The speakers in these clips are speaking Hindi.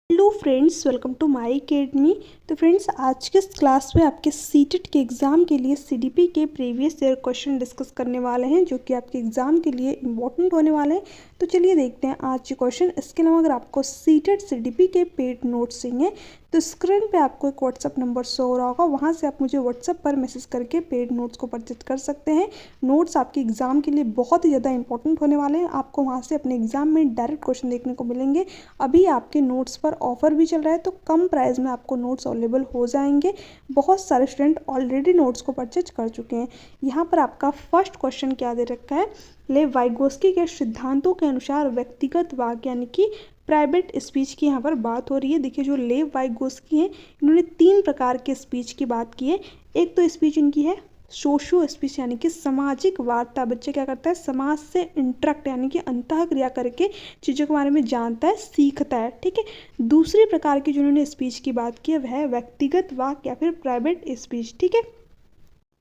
Hello friends, welcome to my academy. तो फ्रेंड्स, आज के इस क्लास में आपके सीटेट के एग्ज़ाम के लिए सीडीपी के प्रीवियस ईयर क्वेश्चन डिस्कस करने वाले हैं, जो कि आपके एग्ज़ाम के लिए इंपॉर्टेंट होने वाले हैं। तो चलिए देखते हैं आज के क्वेश्चन। इसके अलावा अगर आपको सीटेट सीडीपी के पेड नोट्स चाहिए तो स्क्रीन पे आपको एक व्हाट्सअप नंबर शो हो रहा होगा, वहाँ से आप मुझे व्हाट्सअप पर मैसेज करके पेड नोट्स को परचेज कर सकते हैं। नोट्स आपके एग्ज़ाम के लिए बहुत ही ज़्यादा इंपॉर्टेंट होने वाले हैं। आपको वहाँ से अपने एग्ज़ाम में डायरेक्ट क्वेश्चन देखने को मिलेंगे। अभी आपके नोट्स पर ऑफर भी चल रहा है, तो कम प्राइस में आपको नोट्स अवेलेबल हो जाएंगे। बहुत सारे स्टूडेंट ऑलरेडी नोट्स को परचेज कर चुके हैं। यहाँ पर आपका फर्स्ट क्वेश्चन क्या दे रखा है, लेव वाइगोस्की के सिद्धांतों के अनुसार व्यक्तिगत वाक्य यानी कि प्राइवेट स्पीच की यहाँ पर बात हो रही है। देखिए, जो लेव वाइगोस्की हैं, इन्होंने 3 प्रकार के स्पीच की बात की है। एक तो स्पीच इनकी है सोशो स्पीच यानी कि सामाजिक वार्ता। बच्चे क्या करता है, समाज से इंटरेक्ट यानी कि अंतः क्रिया करके चीज़ों के बारे में जानता है, सीखता है। ठीक है। दूसरी प्रकार की जिन्होंने स्पीच की बात की है वह है व्यक्तिगत वाक्य या फिर प्राइवेट स्पीच। ठीक है।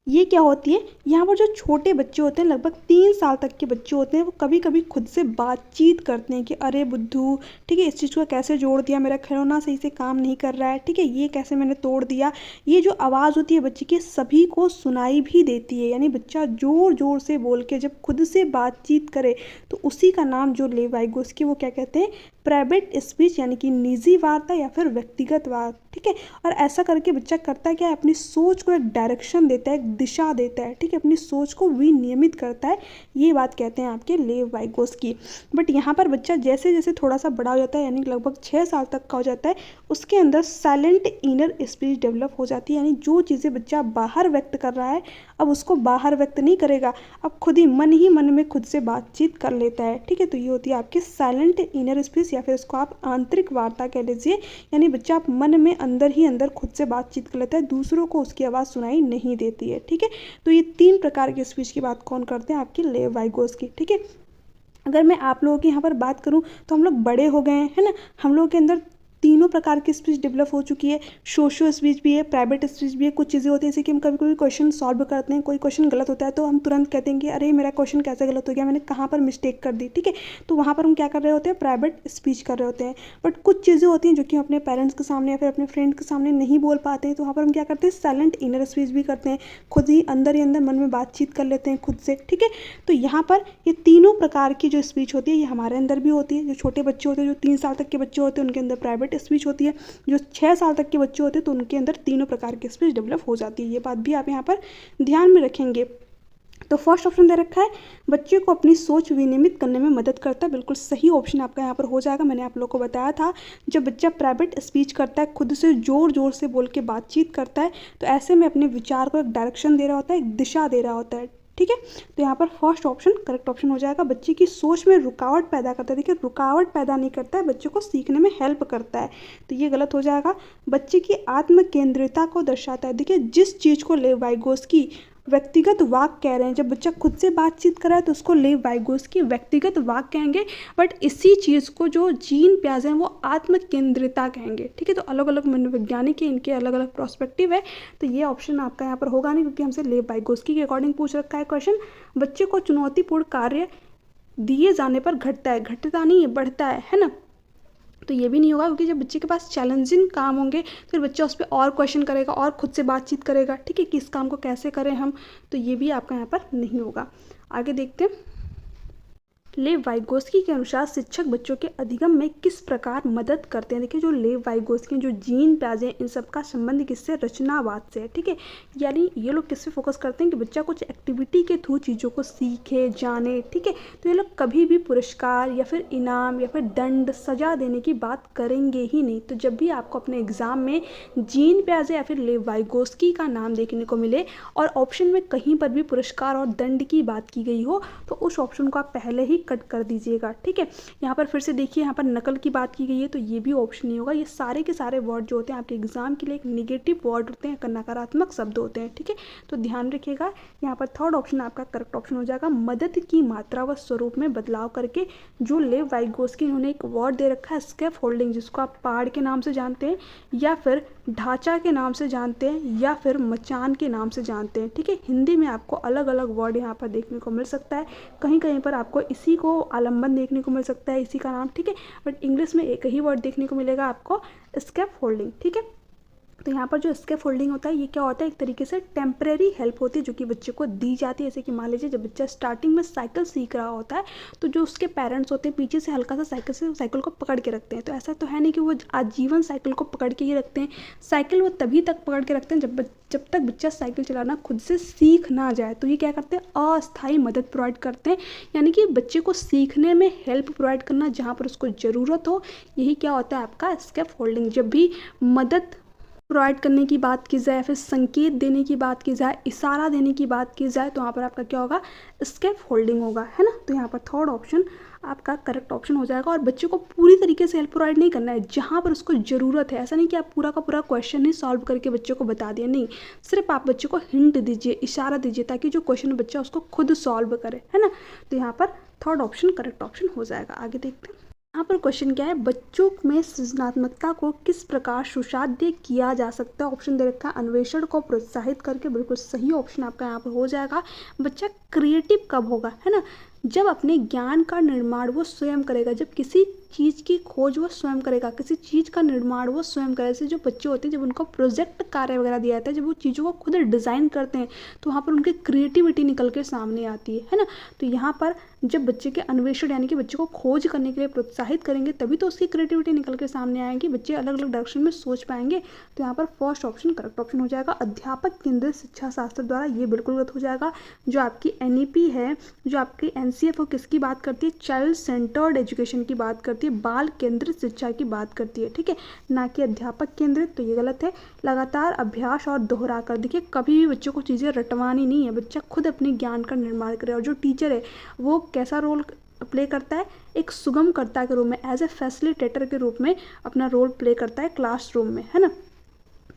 ये क्या होती है, यहाँ पर जो छोटे बच्चे होते हैं, लगभग 3 साल तक के बच्चे होते हैं, वो कभी कभी खुद से बातचीत करते हैं कि अरे बुद्धू, ठीक है, इस चीज़ को कैसे जोड़ दिया, मेरा खिलौना सही से काम नहीं कर रहा है, ठीक है, ये कैसे मैंने तोड़ दिया। ये जो आवाज़ होती है बच्चे की, सभी को सुनाई भी देती है। यानी बच्चा ज़ोर ज़ोर से बोल के जब खुद से बातचीत करे तो उसी का नाम जो लेव वाइगोस्की वो क्या कहते हैं, प्राइवेट स्पीच यानी कि निजी वार्ता या फिर व्यक्तिगत वार्ता। ठीक है। और ऐसा करके बच्चा करता क्या है, अपनी सोच को एक डायरेक्शन देता है, एक दिशा देता है। ठीक है। अपनी सोच को विनियमित करता है। ये बात कहते हैं आपके लेव वाइगोस्की। बट यहाँ पर बच्चा जैसे जैसे थोड़ा सा बड़ा हो जाता है, यानी लगभग 6 साल तक का हो जाता है, उसके अंदर साइलेंट इनर स्पीच डेवलप हो जाती है। यानी जो चीज़ें बच्चा बाहर व्यक्त कर रहा है, अब उसको बाहर व्यक्त नहीं करेगा, अब खुद ही मन में खुद से बातचीत कर लेता है। ठीक है। तो ये होती है आपकी साइलेंट इनर स्पीच या फिर उसको आप आंतरिक वार्ता कह लीजिए। यानी बच्चा आप मन में अंदर ही अंदर खुद से बातचीत कर लेता है, दूसरों को उसकी आवाज़ सुनाई नहीं देती है। ठीक है। तो ये 3 प्रकार की स्पीच की बात कौन करते हैं, आपकी लेव वाइगोस्की। ठीक है। अगर मैं आप लोगों की यहाँ पर बात करूँ तो हम लोग बड़े हो गए हैं, है ना। हम लोगों के अंदर तीनों प्रकार की स्पीच डेवलप हो चुकी है। सोशो स्पीच भी है, प्राइवेट स्पीच भी है। कुछ चीज़ें होती हैं जैसे कि हम कभी कोई क्वेश्चन सॉल्व करते हैं, कोई क्वेश्चन गलत होता है तो हम तुरंत कहते हैं कि अरे मेरा क्वेश्चन कैसे गलत हो गया, मैंने कहाँ पर मिस्टेक कर दी। ठीक है। तो वहाँ पर हम क्या कर रहे होते हैं, प्राइवेट स्पीच कर रहे होते हैं। बट कुछ चीज़ें होती हैं जो कि हम अपने पेरेंट्स के सामने या फिर अपने फ्रेंड के सामने नहीं बोल पाते हैं, तो वहाँ पर हम क्या करते हैं, साइलेंट इनर स्पीच भी करते हैं। खुद ही अंदर मन में बातचीत कर लेते हैं खुद से। ठीक है। तो यहाँ पर ये तीनों प्रकार की जो स्पीच होती है ये हमारे अंदर भी होती है। जो छोटे बच्चे होते हैं, जो 3 साल तक के बच्चे होते हैं, उनके अंदर प्राइवेट स्पीच होती है। जो 6 साल तक के बच्चे होते हैं तो उनके अंदर तीनों प्रकार की स्पीच डेवलप हो जाती है। ये बात भी आप यहाँ पर ध्यान में रखेंगे। तो फर्स्ट ऑप्शन दे रखा है, बच्चे को अपनी सोच विनियमित करने में मदद करता है। बिल्कुल सही ऑप्शन आपका यहाँ पर हो जाएगा। मैंने आप लोग को बताया था, जब बच्चा प्राइवेट स्पीच करता है, खुद से ज़ोर ज़ोर से बोल के बातचीत करता है, तो ऐसे में अपने विचार को एक डायरेक्शन दे रहा होता है, एक दिशा दे रहा होता है। ठीक है। तो यहाँ पर फर्स्ट ऑप्शन करेक्ट ऑप्शन हो जाएगा। बच्चे की सोच में रुकावट पैदा करता है। देखिए, रुकावट पैदा नहीं करता है, बच्चे को सीखने में हेल्प करता है, तो ये गलत हो जाएगा। बच्चे की आत्म केंद्रिता को दर्शाता है। देखिए, जिस चीज़ को लेव वाइगोस्की व्यक्तिगत वाक कह रहे हैं, जब बच्चा खुद से बातचीत कर रहा है तो उसको लेव वाइगोस्की व्यक्तिगत वाक कहेंगे। बट इसी चीज़ को जो जीन पियाजे हैं वो आत्म केंद्रिता कहेंगे। ठीक है। तो अलग अलग मनोवैज्ञानिक है, इनके अलग अलग प्रोस्पेक्टिव है, तो ये ऑप्शन आपका यहाँ पर होगा नहीं, क्योंकि हमसे लेव वाइगोस्की के अकॉर्डिंग पूछ रखा है क्वेश्चन। बच्चे को चुनौतीपूर्ण कार्य दिए जाने पर घटता है, घटता नहीं है, बढ़ता है ना। तो ये भी नहीं होगा, क्योंकि जब बच्चे के पास चैलेंजिंग काम होंगे फिर बच्चा उस पर और क्वेश्चन करेगा और खुद से बातचीत करेगा। ठीक है, कि इस काम को कैसे करें हम, तो ये भी आपका यहाँ पर नहीं होगा। आगे देखते हैं। लेव वाइगोस्की के अनुसार शिक्षक बच्चों के अधिगम में किस प्रकार मदद करते हैं। देखिए, जो लेव वाइगोस्की जो जीन पियाजे हैं, इन सब का संबंध किससे, रचनावाद से है। ठीक है। यानी ये लोग किस पे फोकस करते हैं कि बच्चा कुछ एक्टिविटी के थ्रू चीज़ों को सीखे, जाने। ठीक है। तो ये लोग कभी भी पुरस्कार या फिर इनाम या फिर दंड, सजा देने की बात करेंगे ही नहीं। तो जब भी आपको अपने एग्जाम में जीन पियाजे या फिर लेव वाइगोस्की का नाम देखने को मिले और ऑप्शन में कहीं पर भी पुरस्कार और दंड की बात की गई हो, तो उस ऑप्शन को आप पहले ही कट कर दीजिएगा। ठीक है। यहाँ पर फिर से देखिए, यहाँ पर नकल की बात की गई है, तो ये भी ऑप्शन नहीं होगा। ये सारे के सारे वर्ड जो होते हैं आपके एग्जाम के लिए एक निगेटिव वर्ड होते हैं, नकारात्मक शब्द होते हैं। ठीक है। तो ध्यान रखिएगा। यहाँ पर थर्ड ऑप्शन आपका करेक्ट ऑप्शन हो जाएगा। मदद की मात्रा व स्वरूप में बदलाव करके, जो लेव वाइगोस्की इन्होंने एक वर्ड दे रखा है स्कैफ होल्डिंग, जिसको आप पहाड़ के नाम से जानते हैं या फिर ढांचा के नाम से जानते हैं या फिर मचान के नाम से जानते हैं। ठीक है। हिंदी में आपको अलग अलग वर्ड यहाँ पर देखने को मिल सकता है। कहीं कहीं पर आपको इसी इसी को आलंबन देखने को मिल सकता है, इसी का नाम, ठीक है। बट इंग्लिश में एक ही वर्ड देखने को मिलेगा आपको, स्कैफ फोल्डिंग, ठीक है। तो यहाँ पर जो स्कैफ फोल्डिंग होता है ये क्या होता है, एक तरीके से टेम्परेरी हेल्प होती है जो कि बच्चे को दी जाती है। जैसे कि मान लीजिए जब बच्चा स्टार्टिंग में साइकिल सीख रहा होता है तो जो उसके पेरेंट्स होते हैं पीछे से हल्का सा साइकिल को पकड़ के रखते हैं। तो ऐसा तो है नहीं कि वो आजीवन साइकिल को पकड़ के ही रखते हैं, साइकिल वो तभी तक पकड़ के रखते हैं जब तक बच्चा साइकिल चलाना खुद से सीख ना जाए। तो ये क्या करते हैं, अस्थायी मदद प्रोवाइड करते हैं, यानी कि बच्चे को सीखने में हेल्प प्रोवाइड करना जहाँ पर उसको ज़रूरत हो, यही क्या होता है आपका स्कैफ फोल्डिंग। जब भी मदद प्रोवाइड करने की बात की जाए, फिर संकेत देने की बात की जाए, इशारा देने की बात की जाए, तो वहाँ पर आपका क्या होगा, स्कैफ फोल्डिंग होगा, है ना। तो यहाँ पर थर्ड ऑप्शन आपका करेक्ट ऑप्शन हो जाएगा। और बच्चे को पूरी तरीके से हेल्प प्रोवाइड नहीं करना है, जहाँ पर उसको ज़रूरत है। ऐसा नहीं कि आप पूरा का पूरा क्वेश्चन ही सॉल्व करके बच्चे को बता दिया, नहीं, सिर्फ आप बच्चे को हिंट दीजिए, इशारा दीजिए, ताकि जो क्वेश्चन बच्चा उसको खुद सॉल्व करे, है ना। तो यहाँ पर थर्ड ऑप्शन करेक्ट ऑप्शन हो जाएगा। आगे देखते हैं, यहाँ पर क्वेश्चन क्या है, बच्चों में सृजनात्मकता को किस प्रकार सुशाध्य किया जा सकता है। ऑप्शन दे रखा है अन्वेषण को प्रोत्साहित करके, बिल्कुल सही ऑप्शन आपका यहाँ पर हो जाएगा। बच्चा क्रिएटिव कब होगा, है ना, जब अपने ज्ञान का निर्माण वो स्वयं करेगा, जब किसी चीज़ की खोज वो स्वयं करेगा, किसी चीज़ का निर्माण वो स्वयं करेगा। जैसे जो बच्चे होते हैं जब उनको प्रोजेक्ट कार्य वगैरह दिया जाता है, जब वो चीज़ों को खुद डिज़ाइन करते हैं तो वहाँ पर उनकी क्रिएटिविटी निकल के सामने आती है ना। तो यहाँ पर जब बच्चे के अन्वेषण यानी कि बच्चे को खोज करने के लिए प्रोत्साहित करेंगे तभी तो उसकी क्रिएटिविटी निकल के सामने आएगी, बच्चे अलग अलग डायरेक्शन में सोच पाएंगे। तो यहाँ पर फर्स्ट ऑप्शन करेक्ट ऑप्शन हो जाएगा। अध्यापक केंद्रित शिक्षा शास्त्र द्वारा, ये बिल्कुल गलत हो जाएगा। जो आपकी NEP है, जो आपकी NCF वो किसकी बात करती है, चाइल्ड सेंटर्ड एजुकेशन की बात करती है, बाल केंद्रित शिक्षा की बात करती है, ठीक है, ना कि अध्यापक केंद्रित। तो ये गलत है। लगातार अभ्यास और दोहरा कर, देखिए कभी भी बच्चों को चीज़ें रटवानी नहीं है, बच्चा खुद अपने ज्ञान का निर्माण करे। और जो टीचर है वो कैसा रोल प्ले करता है, एक सुगमकर्ता के रूप में, एज ए फैसिलिटेटर के रूप में अपना रोल प्ले करता है क्लासरूम में, है ना।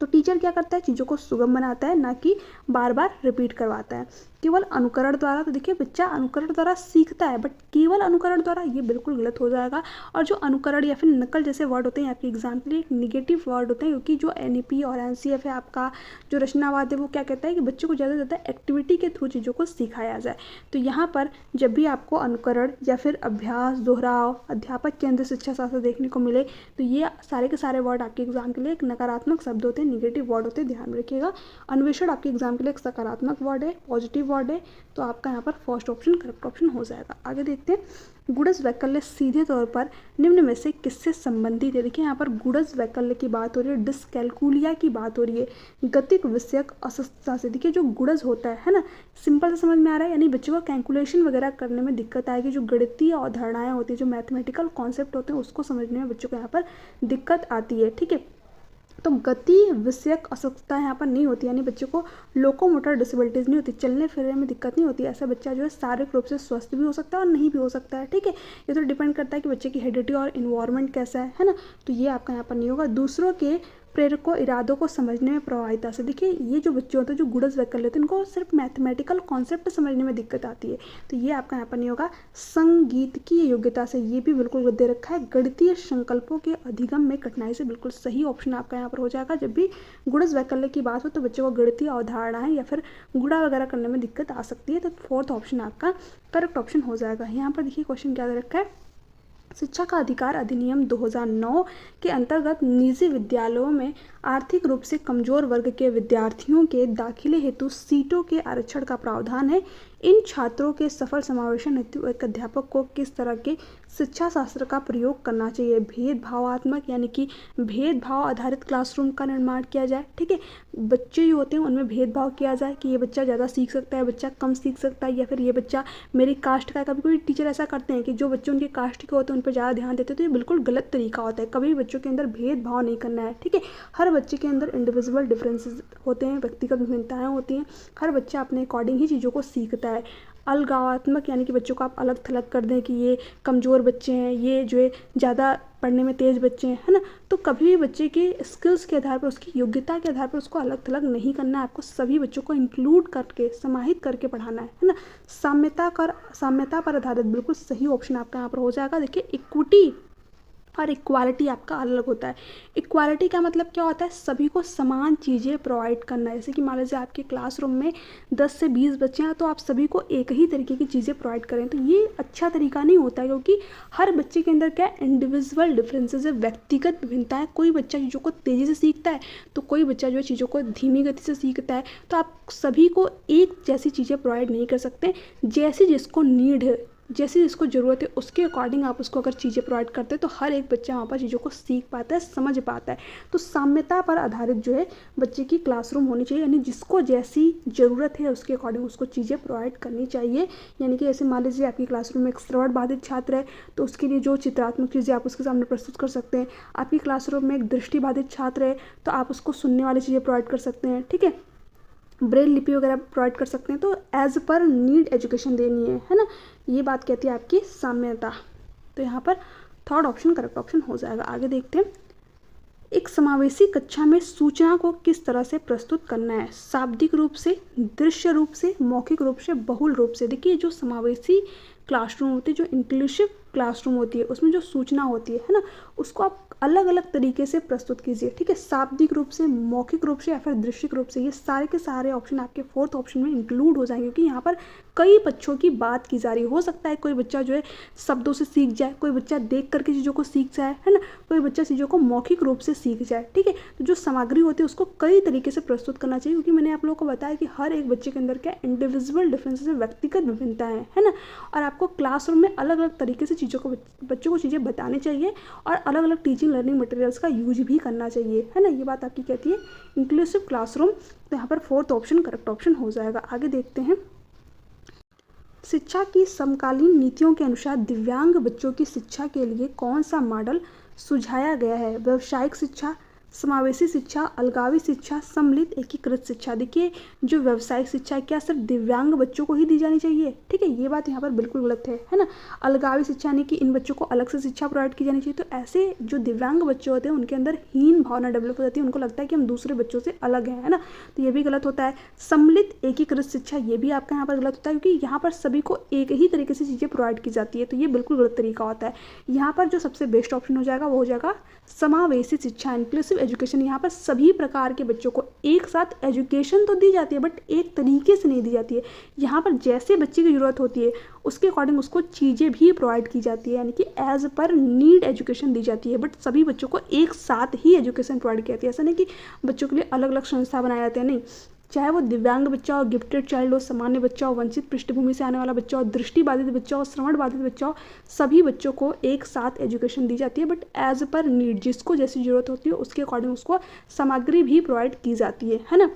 तो टीचर क्या करता है, चीज़ों को सुगम बनाता है, ना कि बार बार रिपीट करवाता है। केवल अनुकरण द्वारा, तो देखिए बच्चा अनुकरण द्वारा सीखता है, बट केवल अनुकरण द्वारा, ये बिल्कुल गलत हो जाएगा। और जो अनुकरण या फिर नकल जैसे वर्ड होते हैं आपके एग्जाम के लिए एक निगेटिव वर्ड होते हैं, क्योंकि जो NEP और NCF है आपका, जो रचनावाद है वो क्या कहता है कि बच्चों को ज़्यादा से ज़्यादा एक्टिविटी के थ्रू चीज़ों को सिखाया जाए। तो यहाँ पर जब भी आपको अनुकरण या फिर अभ्यास, दोहराव, अध्यापक केंद्रित शिक्षा शास्त्र देखने को मिले तो ये सारे के सारे वर्ड आपके एग्जाम के लिए एक नकारात्मक शब्द होते हैं, निगेटिव वर्ड होते हैं, ध्यान में रखिएगा। अन्वेषण आपके एग्जाम के लिए एक सकारात्मक वर्ड है, पॉजिटिव वर्ड है, तो आपका यहाँ पर फर्स्ट ऑप्शन करेक्ट ऑप्शन हो जाएगा। आगे देखते हैं, गुणज वैकल्य सीधे तौर पर निम्न में से किससे संबंधित है। देखिए यहाँ पर गुणज वैकल्य की बात हो रही है, डिस्कैलकुलिया की बात हो रही है, गतिक विषयक अस्वस्थता से। देखिए जो गुणज होता है ना, सिंपल से समझ में आ रहा है, यानी बच्चों को कैलकुलेशन वगैरह करने में दिक्कत आएगी, जो गणितीय अवधारणाएं होती है, जो मैथमेटिकल कॉन्सेप्ट होते हैं उसको समझने में बच्चों को यहाँ पर दिक्कत आती है, ठीक है। तो गति विषयक असुस्थता यहाँ पर नहीं होती, यानी बच्चे को लोकोमोटर डिसेबिलिटीज़ नहीं होती, चलने फिरने में दिक्कत नहीं होती। ऐसा बच्चा जो है शारीरिक रूप से स्वस्थ भी हो सकता है और नहीं भी हो सकता है, ठीक है। ये तो डिपेंड करता है कि बच्चे की हेरिडिटी और इन्वायरमेंट कैसा है ना। तो ये आपका यहाँ पर नहीं होगा। दूसरों के प्रेरकों इरादों को समझने में प्रभाविता से, देखिए ये जो बच्चे होते हैं जो गुणज वैकल्य होते हैं इनको सिर्फ मैथमेटिकल कॉन्सेप्ट समझने में दिक्कत आती है, तो ये आपका यहाँ पर नहीं होगा। संगीत की योग्यता से, ये भी बिल्कुल दे रखा है। गणितीय संकल्पों के अधिगम में कठिनाई से, बिल्कुल सही ऑप्शन आपका यहाँ पर हो जाएगा। जब भी गुणज वैकल्य की बात हो तो बच्चों को गणितीय अवधारणाएं या फिर गुणा वगैरह करने में दिक्कत आ सकती है, तो फोर्थ ऑप्शन आपका करेक्ट ऑप्शन हो जाएगा। यहाँ पर देखिए क्वेश्चन क्या दे रखा है, शिक्षा का अधिकार अधिनियम 2009 के अंतर्गत निजी विद्यालयों में आर्थिक रूप से कमजोर वर्ग के विद्यार्थियों के दाखिले हेतु सीटों के आरक्षण का प्रावधान है। इन छात्रों के सफल समावेशन हेतु एक अध्यापक को किस तरह के शिक्षा शास्त्र का प्रयोग करना चाहिए। भेदभावात्मक यानी कि भेदभाव आधारित क्लासरूम का निर्माण किया जाए, ठीक है। बच्चे जो होते हैं उनमें भेदभाव किया जाए कि ये बच्चा ज़्यादा सीख सकता है, बच्चा कम सीख सकता है, या फिर ये बच्चा मेरी कास्ट का है। कभी कोई टीचर ऐसा करते हैं कि जो बच्चे उनके कास्ट के होते हैं उन पर ज़्यादा ध्यान देते हैं, तो ये बिल्कुल गलत तरीका होता है। कभी भी बच्चों के अंदर भेदभाव नहीं करना है, ठीक है। हर बच्चे के अंदर इंडिविजुअल डिफरेंसेस होते हैं, व्यक्तिगत विभिन्नताएं होती हैं, हर बच्चा अपने अकॉर्डिंग ही चीज़ों को सीखता है। अलगावात्मक यानी कि बच्चों को आप अलग थलग कर दें कि ये कमज़ोर बच्चे हैं, ये जो है ज़्यादा पढ़ने में तेज़ बच्चे हैं, है ना। तो कभी भी बच्चे के स्किल्स के आधार पर, उसकी योग्यता के आधार पर उसको अलग थलग नहीं करना है। आपको सभी बच्चों को इंक्लूड करके, समाहित करके पढ़ाना है ना। साम्यता पर आधारित, बिल्कुल सही ऑप्शन आपका यहाँ पर हो जाएगा। देखिए इक्विटी और इक्वालिटी आपका अलग होता है। इक्वालिटी का मतलब क्या होता है, सभी को समान चीज़ें प्रोवाइड करना। जैसे कि मान लीजिए आपके क्लासरूम में 10 से 20 बच्चे हैं, तो आप सभी को एक ही तरीके की चीज़ें प्रोवाइड करें, तो ये अच्छा तरीका नहीं होता है, क्योंकि हर बच्चे के अंदर क्या इंडिविजुअल डिफरेंसेस है, व्यक्तिगत भिन्नता है। कोई बच्चा चीज़ों को तेज़ी से सीखता है, तो कोई बच्चा जो है चीज़ों को धीमी गति से सीखता है। तो आप सभी को एक जैसी चीज़ें प्रोवाइड नहीं कर सकते। जैसी जिसको नीड है, जैसी जिसको ज़रूरत है, उसके अकॉर्डिंग आप उसको अगर चीज़ें प्रोवाइड करते हैं, तो हर एक बच्चा वहाँ पर चीज़ों को सीख पाता है, समझ पाता है। तो साम्यता पर आधारित जो है बच्चे की क्लासरूम होनी चाहिए, यानी जिसको जैसी ज़रूरत है उसके अकॉर्डिंग उसको चीज़ें प्रोवाइड करनी चाहिए। यानी कि जैसे मान लीजिए आपकी क्लासरूम में एक श्रवण बाधित छात्र है, तो उसके लिए जो चित्रात्मक चीज़ें आप उसके सामने प्रस्तुत कर सकते हैं। आपकी क्लासरूम में एक दृष्टि बाधित छात्र है, तो आप उसको सुनने वाली चीज़ें प्रोवाइड कर सकते हैं, ठीक है, ब्रेल लिपि वगैरह प्रोवाइड कर सकते हैं। तो एज पर नीड एजुकेशन देनी है ना, ये बात कहती है आपकी साम्यता। तो यहाँ पर थर्ड ऑप्शन करेक्ट ऑप्शन हो जाएगा। आगे देखते हैं, एक समावेशी कक्षा में सूचना को किस तरह से प्रस्तुत करना है, शाब्दिक रूप से, दृश्य रूप से, मौखिक रूप से, बहुल रूप से। देखिए जो समावेशी क्लासरूम होती है, जो इंक्लूसिव क्लासरूम होती है, उसमें जो सूचना होती है ना, उसको आप अलग अलग तरीके से प्रस्तुत कीजिए, ठीक है, शाब्दिक रूप से, मौखिक रूप से या फिर दृश्यिक रूप से। ये सारे के सारे ऑप्शन आपके फोर्थ ऑप्शन में इंक्लूड हो जाएंगे, क्योंकि यहाँ पर कई बच्चों की बात की जा रही है। हो सकता है कोई बच्चा जो है शब्दों से सीख जाए, कोई बच्चा देख करके चीज़ों को सीख जाए, है ना, कोई बच्चा चीज़ों को मौखिक रूप से सीख जाए, ठीक है। तो जो सामग्री होती है उसको कई तरीके से प्रस्तुत करना चाहिए, क्योंकि मैंने आप लोगों को बताया कि हर एक बच्चे के अंदर क्या इंडिविजुअल डिफरेंसेस, व्यक्तिगत विभिन्नता है ना, और आपको क्लासरूम में अलग अलग तरीके से चीज़ों को बच्चों को चीज़ें बतानी चाहिए, और अलग अलग टीचिंग लर्निंग मटेरियल्स का यूज भी करना चाहिए, है ना। ये बात आपकी कहती है इंक्लूसिव क्लासरूम। तो यहाँ पर फोर्थ ऑप्शन करेक्ट ऑप्शन हो जाएगा। आगे देखते हैं, शिक्षा की समकालीन नीतियों के अनुसार दिव्यांग बच्चों की शिक्षा के लिए कौन सा मॉडल सुझाया गया है, व्यावसायिक शिक्षा, समावेशी शिक्षा, अलगावी शिक्षा, सम्मिलित एकीकृत शिक्षा। देखिए जो व्यावसायिक शिक्षा है, क्या सिर्फ दिव्यांग बच्चों को ही दी जानी चाहिए, ठीक है, ये बात यहाँ पर बिल्कुल गलत है ना। अलगावी शिक्षा यानी कि इन बच्चों को अलग से शिक्षा प्रोवाइड की जानी चाहिए। तो ऐसे जो दिव्यांग बच्चे होते हैं उनके अंदर हीन भावना डेवलप हो जाती है, उनको लगता है कि हम दूसरे बच्चों से अलग हैं, है ना, तो ये भी गलत होता है। सम्मिलित एकीकृत शिक्षा, ये भी आपका यहाँ पर गलत होता है, क्योंकि यहाँ पर सभी को एक ही तरीके से चीज़ें प्रोवाइड की जाती है, तो ये बिल्कुल गलत तरीका होता है। यहाँ पर जो सबसे बेस्ट ऑप्शन हो जाएगा वो हो जाएगा समावेशी शिक्षा, इंक्लूसिव एजुकेशन। यहाँ पर सभी प्रकार के बच्चों को एक साथ एजुकेशन तो दी जाती है, बट एक तरीके से नहीं दी जाती है। यहाँ पर जैसे बच्चे की ज़रूरत होती है उसके अकॉर्डिंग उसको चीज़ें भी प्रोवाइड की जाती है, यानी कि एज पर नीड एजुकेशन दी जाती है, बट सभी बच्चों को एक साथ ही एजुकेशन प्रोवाइड की जाती है। ऐसा नहीं कि बच्चों के लिए अलग अलग संस्था बनाए जाते हैं, नहीं, चाहे वो दिव्यांग बच्चा हो, गिफ्टेड चाइल्ड हो, सामान्य बच्चा हो, वंचित पृष्ठभूमि से आने वाला बच्चा हो, दृष्टि बाधित बच्चा हो, श्रवण बाधित बच्चा हो, सभी बच्चों को एक साथ एजुकेशन दी जाती है, बट एज पर नीड, जिसको जैसी ज़रूरत होती है उसके अकॉर्डिंग उसको सामग्री भी प्रोवाइड की जाती है ना।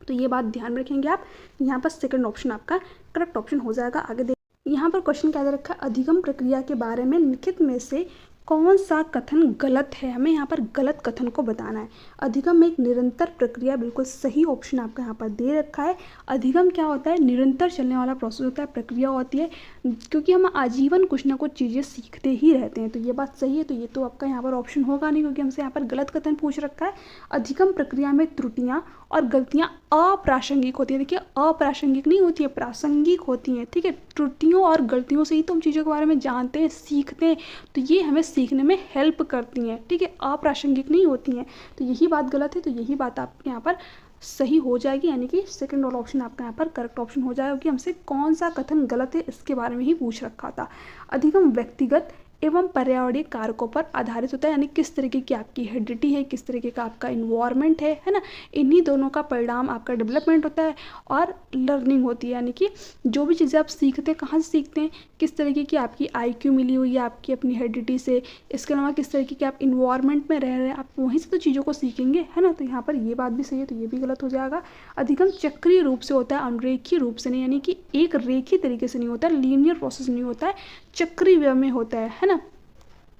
तो ये बात ध्यान में रखेंगे आप। यहाँ पर सेकंड ऑप्शन आपका करेक्ट ऑप्शन हो जाएगा। आगे देख, यहाँ पर क्वेश्चन क्या दे रखा है, अधिगम प्रक्रिया के बारे में लिखित में से कौन सा कथन गलत है। हमें यहाँ पर गलत कथन को बताना है। अधिगम एक निरंतर प्रक्रिया, बिल्कुल सही ऑप्शन आपका यहाँ पर दे रखा है। अधिगम क्या होता है, निरंतर चलने वाला प्रोसेस होता है, प्रक्रिया होती है, क्योंकि हम आजीवन कुछ ना कुछ चीज़ें सीखते ही रहते हैं। तो ये बात सही है, तो ये तो आपका यहाँ पर ऑप्शन होगा नहीं, क्योंकि हमसे यहाँ पर गलत कथन पूछ रखा है। अधिगम प्रक्रिया में त्रुटियाँ और गलतियाँ अप्रासंगिक होती है। देखिए अप्रासंगिक नहीं होती है, प्रासंगिक होती हैं, ठीक है। त्रुटियों और गलतियों से ही तो हम चीज़ों के बारे में जानते हैं, सीखते हैं, तो ये हमें सीखने में हेल्प करती हैं, ठीक है, अप्रासंगिक नहीं होती हैं। तो यही बात गलत है, तो यही बात आपके यहाँ पर सही हो जाएगी, यानी कि सेकंड वाला ऑप्शन आपका यहाँ पर करेक्ट ऑप्शन हो जाएगा, कि हमसे कौन सा कथन गलत है इसके बारे में ही पूछ रखा था। अधिगम व्यक्तिगत एवं पर्यावरणीय कारकों पर आधारित होता है, यानी किस तरीके की आपकी हेरिडिटी है, किस तरीके का आपका इन्वायरमेंट है ना, इन्हीं दोनों का परिणाम आपका डेवलपमेंट होता है और लर्निंग होती है, यानी कि जो भी चीज़ें आप सीखते हैं कहाँ से सीखते हैं, किस तरीके की आपकी IQ मिली हुई है आपकी अपनी हेरिडिटी से, इसके अलावा किस तरीके के आप इन्वायरमेंट में रह रहे हैं, आप वहीं से तो चीज़ों को सीखेंगे, है ना। तो यहाँ पर ये बात भी सही है, तो ये भी गलत हो जाएगा। अधिगम चक्रीय रूप से होता है, अनुरेखीय रूप से नहीं, यानी कि एक रेखीय तरीके से नहीं होता है, लीनियर प्रोसेस नहीं होता है, चक्रीय वे में होता है ना,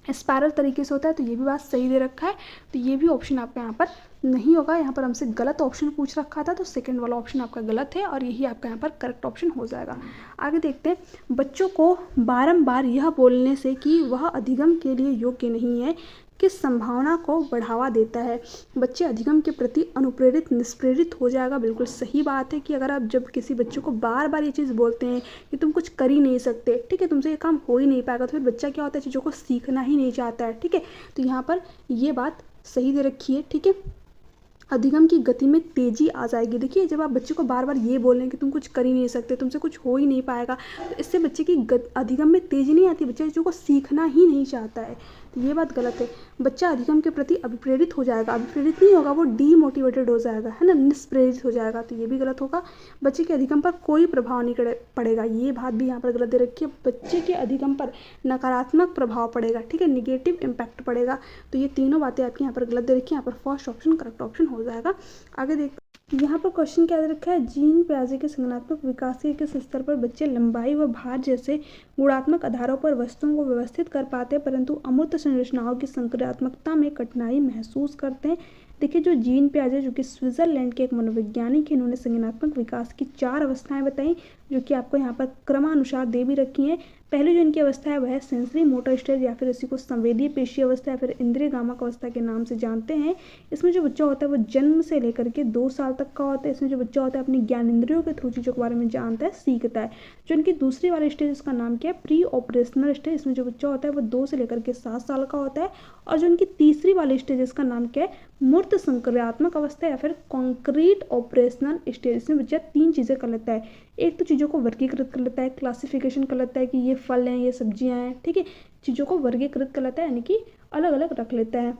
स्पायरल तरीके से होता है। तो ये भी बात सही दे रखा है, तो ये भी ऑप्शन आपका यहाँ पर नहीं होगा। यहाँ पर हमसे गलत ऑप्शन पूछ रखा था, तो सेकंड वाला ऑप्शन आपका गलत है और यही आपका यहाँ पर करेक्ट ऑप्शन हो जाएगा। आगे देखते हैं, बच्चों को बारंबार यह बोलने से कि वह अधिगम के लिए योग्य नहीं है की संभावना को बढ़ावा देता है। बच्चे अधिगम के प्रति अनुप्रेरित निष्प्रेरित हो जाएगा। बिल्कुल सही बात है कि अगर आप जब किसी बच्चे को बार बार ये चीज़ बोलते हैं कि तुम कुछ कर ही नहीं सकते, ठीक है, तुमसे ये काम हो ही नहीं पाएगा, तो फिर बच्चा क्या होता है, चीज़ों को सीखना ही नहीं चाहता है। ठीक है, तो यहाँ पर ये बात सही दे रखी है। ठीक है, अधिगम की गति में तेजी आ जाएगी। देखिए, जब आप बच्चे को बार बार ये बोल रहे हैं कि तुम कुछ कर ही नहीं सकते, तुमसे कुछ हो ही नहीं पाएगा, तो इससे बच्चे की अधिगम में तेजी नहीं आती, बच्चा चीज़ों को सीखना ही नहीं चाहता है। तो ये बात गलत है। बच्चा अधिगम के प्रति अभिप्रेरित हो जाएगा, अभिप्रेरित नहीं होगा, वो डीमोटिवेटेड हो जाएगा, है ना, निष्प्रेरित हो जाएगा, तो ये भी गलत होगा। बच्चे के अधिगम पर कोई प्रभाव नहीं पड़ेगा, ये बात भी यहाँ पर गलत दे रखी है। बच्चे के अधिगम पर नकारात्मक प्रभाव पड़ेगा, ठीक है, निगेटिव इम्पैक्ट पड़ेगा। तो ये तीनों बातें आपकी यहाँ पर गलत दे रखी है। यहाँ पर फर्स्ट ऑप्शन करेक्ट ऑप्शन हो जाएगा। आगे देखते यहाँ पर क्वेश्चन क्या दे रखा है, जीन पियाजे के संज्ञानात्मक विकास के किस स्तर पर बच्चे लंबाई व भार जैसे गुणात्मक आधारों पर वस्तुओं को व्यवस्थित कर पाते हैं परंतु अमूर्त संरचनाओं की संक्रियात्मकता में कठिनाई महसूस करते हैं। देखिए, जो जीन पियाजे जो कि स्विट्जरलैंड के एक मनोवैज्ञानिक हैं, इन्होंने संज्ञानात्मक विकास की 4 अवस्थाएं बताई जो कि आपको यहाँ पर क्रमानुसार दे भी रखी हैं। पहली जो इनकी अवस्था है वह है सेंसरी मोटर स्टेज या फिर इसी को संवेदी पेशी अवस्था या फिर इंद्रिय गामक अवस्था के नाम से जानते हैं। इसमें जो बच्चा होता है वो जन्म से लेकर के 2 साल तक का होता है। इसमें जो बच्चा होता है अपनी ज्ञानेंद्रियों के थ्रू चीज़ों के बारे में जानता है, सीखता है। जो इनकी दूसरी वाली स्टेज, इसका नाम क्या है, प्री ऑपरेशनल स्टेज। इसमें जो बच्चा होता है वो 2 से लेकर के 7 साल का होता है। और जो इनकी तीसरी वाली स्टेज, इसका नाम क्या है, मूर्त संक्रियात्मक अवस्था या फिर कॉन्क्रीट ऑपरेशनल स्टेज। इसमें बच्चा 3 चीज़ें कर लेता है। एक तो चीज़ों को वर्गीकृत कर लेता है, क्लासिफिकेशन कर लेता है कि ये फल हैं, ये सब्जियां हैं, ठीक है, चीज़ों को वर्गीकृत कर लेता है, यानी कि अलग अलग रख लेता है।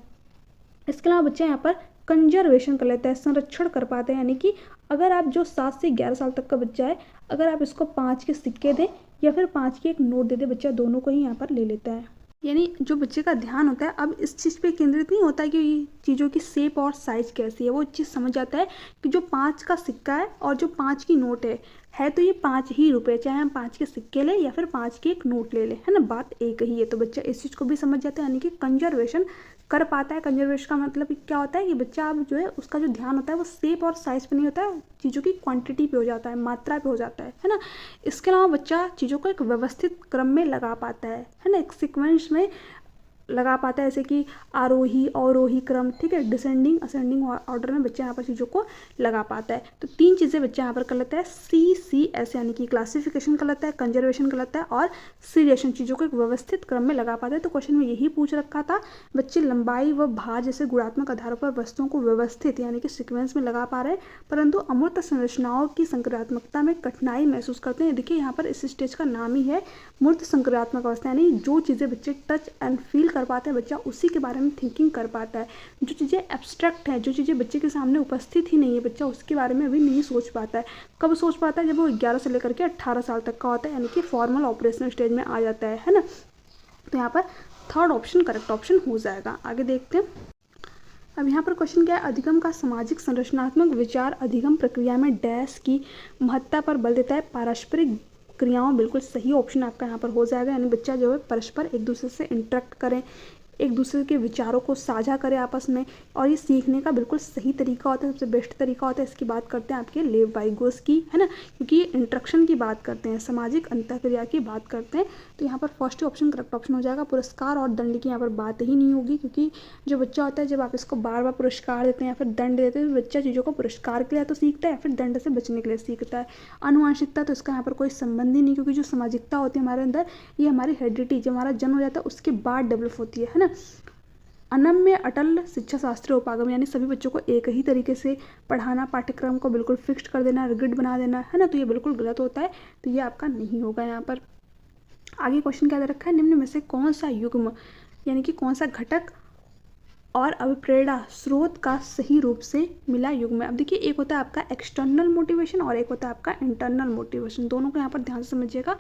इसके अलावा बच्चा यहाँ पर कंजर्वेशन कर लेता है, संरक्षण कर पाते हैं, यानी कि अगर आप जो 7 से 11 साल तक का बच्चा है, अगर आप इसको 5 के सिक्के दें या फिर 5 के एक नोट दे दें, बच्चा दोनों को ही यहाँ पर ले लेता है। यानी जो बच्चे का ध्यान होता है अब इस चीज़ पे केंद्रित नहीं होता है कि चीज़ों की शेप और साइज़ कैसी है, वो चीज़ समझ जाता है कि जो 5 का सिक्का है और जो 5 की नोट है तो ये 5 ही रुपये, चाहे हम 5 के सिक्के लें या फिर 5 के एक नोट ले लें, है ना, बात एक ही है। तो बच्चा इस चीज़ को भी समझ जाता है, यानी कि कंजर्वेशन कर पाता है। कंजर्वेशन का मतलब क्या होता है कि बच्चा अब जो है उसका जो ध्यान होता है वो शेप और साइज़ पे नहीं होता है, चीज़ों की क्वांटिटी पे हो जाता है, मात्रा पे हो जाता है ना। इसके अलावा बच्चा चीज़ों को एक व्यवस्थित क्रम में लगा पाता है ना, एक सीक्वेंस में लगा पाता है, जैसे कि आरोही अवरोही क्रम, ठीक है, डिसेंडिंग असेंडिंग ऑर्डर में बच्चा यहाँ पर चीज़ों को लगा पाता है। तो 3 चीज़ें बच्चा यहाँ पर कर लेता है, CCS यानी कि क्लासिफिकेशन कर लेता है, कंजर्वेशन कर लेता है और सीरिएशन, चीज़ों को एक व्यवस्थित क्रम में लगा पाता है। तो क्वेश्चन में यही पूछ रखा था, बच्चे लंबाई व भार जैसे गुणात्मक आधारों पर वस्तुओं को व्यवस्थित यानी कि सिक्वेंस में लगा पा रहे हैं परंतु अमूर्त संरचनाओं की संक्रियात्मकता में कठिनाई महसूस करते हैं। देखिए, यहाँ पर इस स्टेज का नाम ही है मूर्त संक्रियात्मक अवस्था, यानी जो चीज़ें बच्चे टच एंड फील कर पाते हैं बच्चा उसी के बारे में थिंकिंग कर पाता है। जो चीज़ें एब्स्ट्रैक्ट है, जो चीज़ें बच्चे के सामने उपस्थित ही नहीं है, बच्चा उसके बारे में अभी नहीं सोच पाता है। कब सोच पाता है, जब वो 11 से लेकर के 18 साल तक का होता है, यानी कि फॉर्मल ऑपरेशनल स्टेज में आ जाता है ना। तो यहाँ पर थर्ड ऑप्शन करेक्ट ऑप्शन हो जाएगा। आगे देखते हैं। अब यहाँ पर क्वेश्चन क्या है, अधिगम का सामाजिक संरचनात्मक विचार अधिगम प्रक्रिया में डैश की महत्ता पर बल देता है, पारस्परिक क्रियाओं, बिल्कुल सही ऑप्शन आपका यहाँ पर हो जाएगा। यानी बच्चा जो है परस्पर एक दूसरे से इंटरेक्ट करें, एक दूसरे के विचारों को साझा करें आपस में, और ये सीखने का बिल्कुल सही तरीका होता है, सबसे बेस्ट तरीका होता है। इसकी बात करते हैं आपके लेव वाइगोस की, है ना, क्योंकि ये इंटरेक्शन की बात करते हैं, सामाजिक अंतःक्रिया की बात करते हैं। तो यहाँ पर फर्स्ट ऑप्शन करेक्ट ऑप्शन हो जाएगा। पुरस्कार और दंड की यहाँ पर बात ही नहीं होगी, क्योंकि जो बच्चा होता है जब आप इसको बार बार पुरस्कार देते हैं या फिर दंड देते हैं तो बच्चा चीज़ों को पुरस्कार के लिए तो सीखता है या फिर दंड से बचने के लिए सीखता है। आनुवंशिकता तो इसका यहाँ पर कोई संबंध ही नहीं, क्योंकि जो सामाजिकता होती है हमारे अंदर, ये हमारी हेरिडिटी, जब हमारा जन्म हो जाता है उसके बाद डेवलप होती है ना। अनम्य अटल शिक्षा शास्त्रीय उपागम, यानी सभी बच्चों को एक ही तरीके से पढ़ाना, पाठ्यक्रम को बिल्कुल फिक्स्ड कर देना, रिगिड बना देना, है ना, तो ये बिल्कुल गलत होता है। तो ये आपका नहीं होगा यहाँ पर। आगे क्वेश्चन क्या दे रखा है, निम्न में से कौन सा युग्म यानी कि कौन सा घटक और अभिप्रेरणा स्रोत का सही रूप से मिला युग्म है। अब देखिए, एक होता है आपका एक्सटर्नल मोटिवेशन और एक होता है आपका इंटरनल मोटिवेशन, दोनों को यहाँ पर ध्यान से समझिएगा।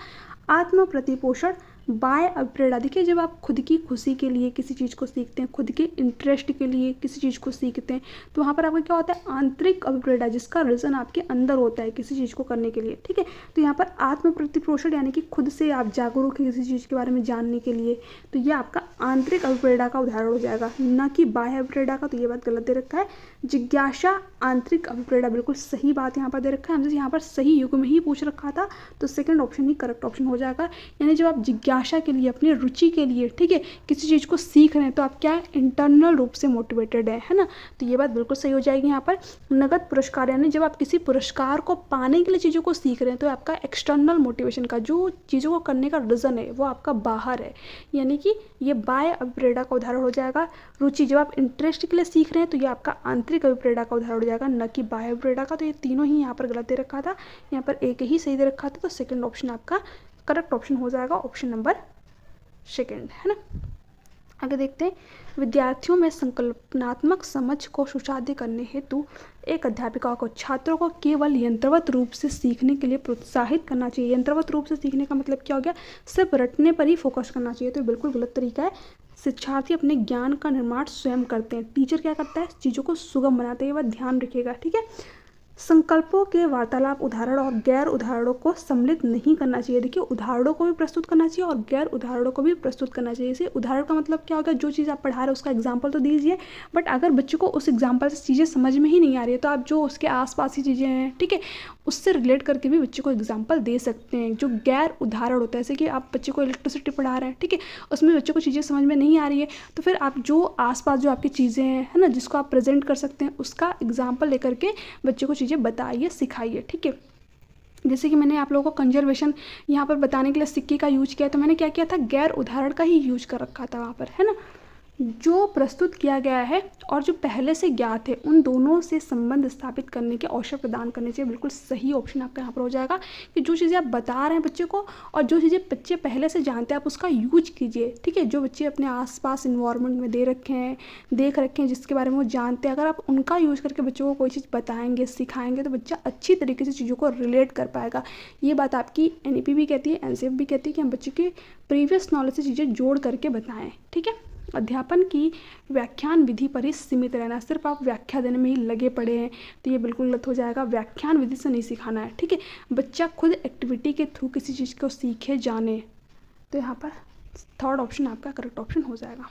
आत्म प्रतिपोषण बाय अभिप्रेरणा, देखिए जब आप खुद की खुशी के लिए किसी चीज़ को सीखते हैं, खुद के इंटरेस्ट के लिए किसी चीज़ को सीखते हैं, तो वहाँ पर आपका क्या होता है, आंतरिक अभिप्रेरणा, जिसका रीज़न आपके अंदर होता है किसी चीज़ को करने के लिए, ठीक है। तो यहाँ पर आत्म प्रतिपोषण यानी कि खुद से आप जागरूक हैं किसी चीज़ के बारे में जानने के लिए, तो ये आपका आंतरिक अभिप्रेरणा का उदाहरण हो जाएगा, न कि बाह्य अभिप्रेरणा का। तो ये बात गलत दे रखा है। जिज्ञासा आंतरिक अभिप्रेरणा, बिल्कुल सही बात यहाँ पर दे रखा है। हमसे यहाँ पर सही युग में ही पूछ रखा था, तो सेकंड ऑप्शन ही करेक्ट ऑप्शन हो जाएगा। यानी जब आप जिज्ञासा जिज्ञासा के लिए, अपनी रुचि के लिए, ठीक है, किसी चीज़ को सीख रहे हैं तो आप क्या इंटरनल रूप से मोटिवेटेड है ना। तो ये बात बिल्कुल सही हो जाएगी यहाँ पर। नगद पुरस्कार यानी जब आप किसी पुरस्कार को पाने के लिए चीज़ों को सीख रहे हैं तो आपका एक्सटर्नल मोटिवेशन का जो चीज़ों को करने का रीज़न है वो आपका बाहर है, यानी कि ये बाह्य अभिप्रेरणा का उदाहरण हो जाएगा। रुचि जब आप इंटरेस्ट के लिए सीख रहे हैं तो ये आपका आंतरिक अभिप्रेरणा का उदाहरण हो जाएगा, न कि बाह्य अभिप्रेरणा का। तो ये तीनों ही यहाँ पर गलत दे रखा था, यहाँ पर एक ही सही दे रखा था। तो सेकंड ऑप्शन आपका करेक्ट ऑप्शन हो जाएगा, ऑप्शन नंबर सेकंड, है ना। आगे देखते हैं, विद्यार्थियों में संकल्पनात्मक समझ को सुशाद्य करने हेतु एक अध्यापिका को छात्रों को केवल यंत्रवत रूप से सीखने के लिए प्रोत्साहित करना चाहिए। यंत्रवत रूप से सीखने का मतलब क्या हो गया, सिर्फ रटने पर ही फोकस करना चाहिए, तो बिल्कुल गलत तरीका है। शिक्षार्थी अपने ज्ञान का निर्माण स्वयं करते हैं, टीचर क्या करता है, चीज़ों को सुगम बनाते हैं, वह ध्यान रखिएगा, ठीक है। संकल्पों के वार्तालाप उदाहरण और गैर उदाहरणों को सम्मिलित नहीं करना चाहिए। देखिए, उदाहरणों को भी प्रस्तुत करना चाहिए और गैर उदाहरणों को भी प्रस्तुत करना चाहिए। जैसे उदाहरण का मतलब क्या होगा, जो चीज़ आप पढ़ा रहे हो उसका एग्जाम्पल तो दीजिए, बट अगर बच्चे को उस एग्जाम्पल से चीज़ें समझ में ही नहीं आ रही है तो आप जो उसके आसपास की चीज़ें हैं, ठीक है, उससे रिलेट करके भी बच्चे को एग्जाम्पल दे सकते हैं। जो गैर उदाहरण होता है, जैसे कि आप बच्चे को इलेक्ट्रिसिटी पढ़ा रहे हैं, ठीक है, उसमें बच्चे को चीज़ें समझ में नहीं आ रही है, तो फिर आप जो आसपास जो आपकी चीज़ें हैं, है ना, जिसको आप प्रेजेंट कर सकते हैं, उसका एग्जाम्पल लेकर के बच्चे को चीज़ें बताइए, सिखाइए, ठीक है। जैसे कि मैंने आप लोगों को कंजर्वेशन यहाँ पर बताने के लिए सिक्के का यूज किया, तो मैंने क्या किया था, गैर उदाहरण का ही यूज कर रखा था वहाँ पर, है ना। जो प्रस्तुत किया गया है और जो पहले से ज्ञात है उन दोनों से संबंध स्थापित करने के अवसर प्रदान करने चाहिए। बिल्कुल सही ऑप्शन आपका यहाँ पर हो जाएगा कि जो चीज़ें आप बता रहे हैं बच्चे को और जो चीज़ें बच्चे पहले से जानते हैं आप उसका यूज कीजिए, ठीक है। जो बच्चे अपने आसपास इन्वायरमेंट में देख रखे हैं जिसके बारे में वो जानते हैं, अगर आप उनका यूज करके बच्चों को कोई चीज़ बताएंगे, सिखाएंगे तो बच्चा अच्छी तरीके से चीज़ों को रिलेट कर पाएगा। ये बात आपकी NEP भी कहती है, NCF भी कहती है कि हम बच्चे के प्रीवियस नॉलेज से चीज़ें जोड़ करके बताएं, ठीक है। अध्यापन की व्याख्यान विधि पर ही सीमित रहना, सिर्फ आप व्याख्या देने में ही लगे पड़े हैं तो ये बिल्कुल गलत हो जाएगा। व्याख्यान विधि से नहीं सिखाना है, ठीक है। बच्चा खुद एक्टिविटी के थ्रू किसी चीज़ को सीखे, जाने, तो यहाँ पर थर्ड ऑप्शन आपका करेक्ट ऑप्शन हो जाएगा।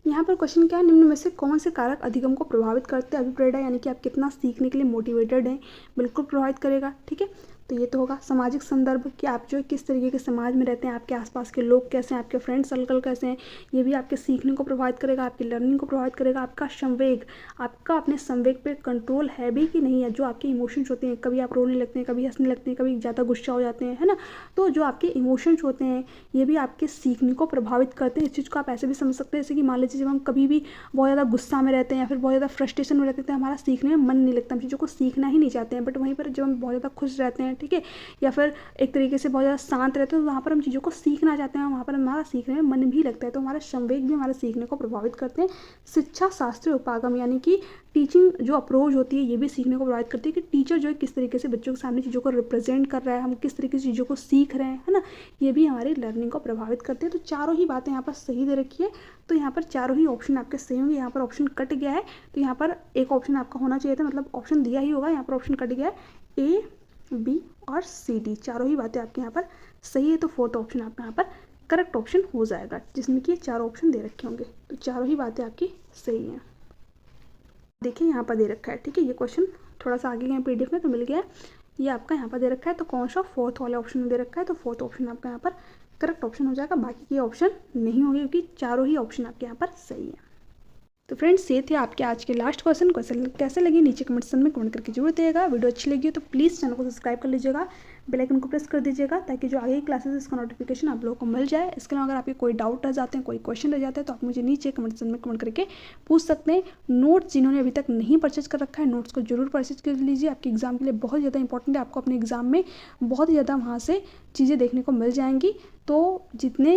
यहाँ पर क्वेश्चन क्या है, निम्न में से कौन से कारक अधिगम को प्रभावित करते हैं। अभिप्रेरणा यानी कि आप कितना सीखने के लिए मोटिवेटेड हैं, बिल्कुल प्रभावित करेगा, ठीक है। तो ये तो होगा सामाजिक संदर्भ कि आप जो किस तरीके के समाज में रहते हैं, आपके आसपास के लोग कैसे हैं, आपके फ्रेंड सर्कल कैसे हैं, ये भी आपके सीखने को प्रभावित करेगा, आपकी लर्निंग को प्रभावित करेगा। आपका संवेग, आपका अपने संवेग पे कंट्रोल है भी कि नहीं है। जो आपके इमोशंस होते हैं, कभी आप रोने लगते हैं, कभी हंसने लगते हैं, कभी ज़्यादा गुस्सा हो जाते हैं, है ना। तो जो आपके इमोशंस होते हैं ये भी आपके सीखने को प्रभावित करते हैं। इस चीज़ को आप ऐसे भी समझ सकते हैं जैसे कि मान लीजिए जब हम कभी भी बहुत ज़्यादा गुस्सा में रहते हैं या फिर बहुत ज़्यादा फ्रस्ट्रेशन में रहते हैं तो हमारा सीखने में मन नहीं लगता, हम चीज़ों को सीखना ही नहीं चाहते हैं। बट वहीं पर जब हम बहुत ज़्यादा खुश रहते हैं, ठीक है, या फिर एक तरीके से बहुत ज़्यादा शांत रहते हैं तो वहाँ पर हम चीज़ों को सीखना चाहते हैं, वहाँ पर हमारा सीखने में मन भी लगता है। तो हमारे संवेग भी हमारे सीखने को प्रभावित करते हैं। शिक्षा शास्त्रीय उपागम यानी कि टीचिंग जो अप्रोच होती है ये भी सीखने को प्रभावित करती है कि टीचर जो है किस तरीके से बच्चों के सामने चीज़ों को रिप्रेजेंट कर रहा है, हम किस तरीके से चीज़ों को सीख रहे हैं, है ना। ये भी हमारी लर्निंग को प्रभावित करते हैं। तो चारों ही बातें यहाँ पर सही दे रखी है, तो यहाँ पर चारों ही ऑप्शन आपके सही होंगे। यहाँ पर ऑप्शन कट गया है तो यहाँ पर एक ऑप्शन आपका होना चाहिए था, मतलब ऑप्शन दिया ही होगा, यहाँ पर ऑप्शन कट गया है। A, B और C, D चारों ही बातें आपके यहाँ पर सही है, तो फोर्थ ऑप्शन आपका यहाँ पर करेक्ट ऑप्शन हो जाएगा जिसमें कि चारों ऑप्शन दे रखे होंगे। तो चारों ही बातें आपकी सही हैं। देखिए यहाँ पर दे रखा है, ठीक है, ये क्वेश्चन थोड़ा सा आगे गए PDF में तो मिल गया है, ये आपका यहाँ पर दे रखा है। तो कौन सा फोर्थ वाले ऑप्शन में दे रखा है, तो फोर्थ ऑप्शन आपका यहाँ पर करेक्ट ऑप्शन हो जाएगा। बाकी के ऑप्शन नहीं होंगे क्योंकि चारों ही ऑप्शन आपके यहाँ पर सही है। तो फ्रेंड्स ये थे आपके आज के लास्ट क्वेश्चन कैसे लगे नीचे कमेंट सेक्शन में कमेंट करके जरूर दिएगा। वीडियो अच्छी लगी हो तो प्लीज़ चैनल को सब्सक्राइब कर लीजिएगा, बेल आइकन को प्रेस कर दीजिएगा ताकि जो आगे की क्लासेस इसका नोटिफिकेशन आप लोगों को मिल जाए। इसके अलावा अगर आपके कोई डाउट रह जाते हैं, कोई क्वेश्चन रह जाते हैं तो आप मुझे नीचे कमेंट सेक्शन में कमेंट करके पूछ सकते हैं। नोट्स जिन्होंने अभी तक नहीं परचेज कर रखा है नोट्स को जरूर परचेज कर लीजिए, आपके एग्जाम के लिए बहुत ज़्यादा इंपॉर्टेंट है। आपको अपने एग्जाम में बहुत ज़्यादा वहाँ से चीज़ें देखने को मिल जाएंगी। तो जितने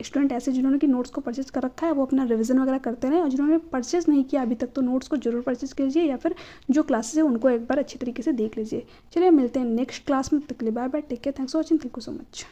स्टूडेंट ऐसे जिन्होंने कि नोट्स को परचेज कर रखा है वो अपना रिवीजन वगैरह करते रहें, और जिन्होंने परचेज नहीं किया अभी तक तो नोट्स को जरूर परचेज कर लीजिए या फिर जो क्लासेस है उनको एक बार अच्छी तरीके से देख लीजिए। चलिए मिलते हैं नेक्स्ट क्लास में, तक के लिए bye bye, take care, thanks for watching, thank you so much.